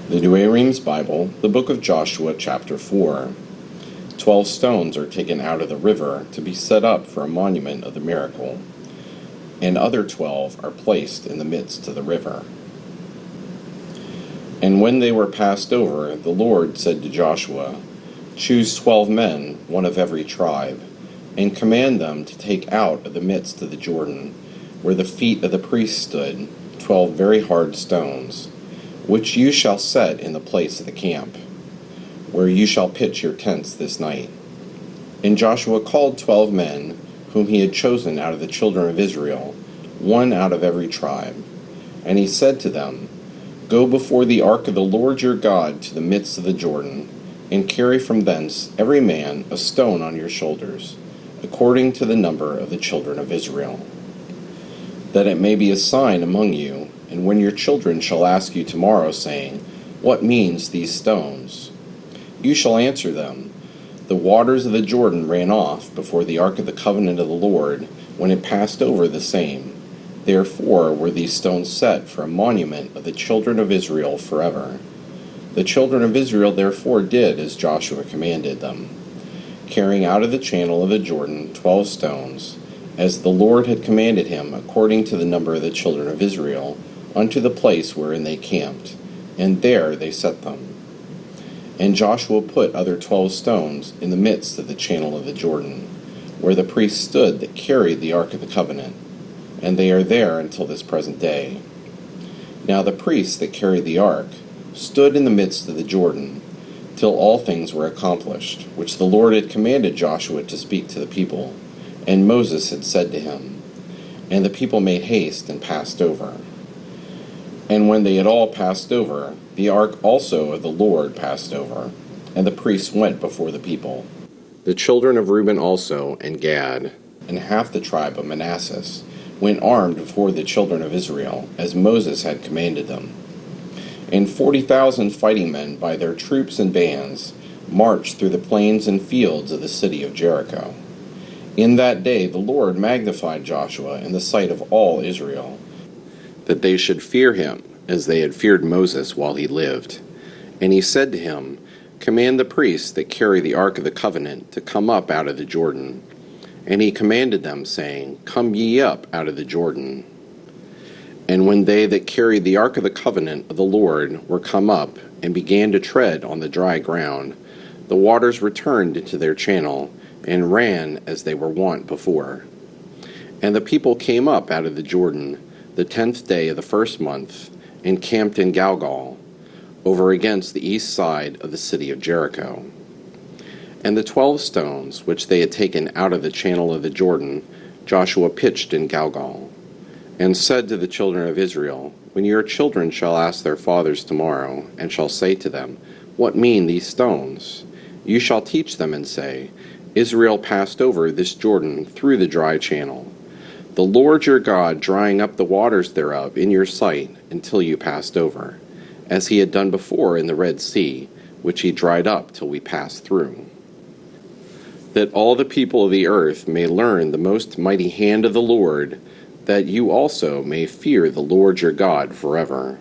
The Douay-Rheims Bible, the book of Joshua, chapter 4. 12 stones are taken out of the river to be set up for a monument of the miracle, and other 12 are placed in the midst of the river. And when they were passed over, the Lord said to Joshua, "Choose 12 men, one of every tribe, and command them to take out of the midst of the Jordan, where the feet of the priests stood, 12 very hard stones, which you shall set in the place of the camp, where you shall pitch your tents this night." And Joshua called 12 men, whom he had chosen out of the children of Israel, one out of every tribe. And he said to them, "Go before the ark of the Lord your God to the midst of the Jordan, and carry from thence every man a stone on your shoulders, according to the number of the children of Israel, that it may be a sign among you. And when your children shall ask you tomorrow, saying, 'What means these stones?' you shall answer them, 'The waters of the Jordan ran off before the ark of the covenant of the Lord, when it passed over the same. Therefore were these stones set for a monument of the children of Israel forever.' The children of Israel therefore did as Joshua commanded them, carrying out of the channel of the Jordan 12 stones, as the Lord had commanded him, according to the number of the children of Israel, unto the place wherein they camped, and there they set them. And Joshua put other 12 stones in the midst of the channel of the Jordan, where the priests stood that carried the ark of the covenant, and they are there until this present day. Now the priests that carried the ark stood in the midst of the Jordan, till all things were accomplished, which the Lord had commanded Joshua to speak to the people, and Moses had said to him. And the people made haste and passed over. And when they had all passed over, the ark also of the Lord passed over, and the priests went before the people. The children of Reuben also, and Gad, and half the tribe of Manasseh, went armed before the children of Israel, as Moses had commanded them. And 40,000 fighting men by their troops and bands marched through the plains and fields of the city of Jericho. In that day the Lord magnified Joshua in the sight of all Israel, that they should fear him, as they had feared Moses while he lived. And he said to him, "Command the priests that carry the ark of the covenant to come up out of the Jordan." And he commanded them, saying, "Come ye up out of the Jordan." And when they that carried the ark of the covenant of the Lord were come up, and began to tread on the dry ground, the waters returned into their channel, and ran as they were wont before. And the people came up out of the Jordan the 10th day of the first month, and camped in Gilgal, over against the east side of the city of Jericho. And the 12 stones which they had taken out of the channel of the Jordan, Joshua pitched in Gilgal, and said to the children of Israel, "When your children shall ask their fathers tomorrow, and shall say to them, 'What mean these stones?' you shall teach them and say, 'Israel passed over this Jordan through the dry channel, the Lord your God drying up the waters thereof in your sight until you passed over, as he had done before in the Red Sea, which he dried up till we passed through.' That all the people of the earth may learn the most mighty hand of the Lord, that you also may fear the Lord your God forever."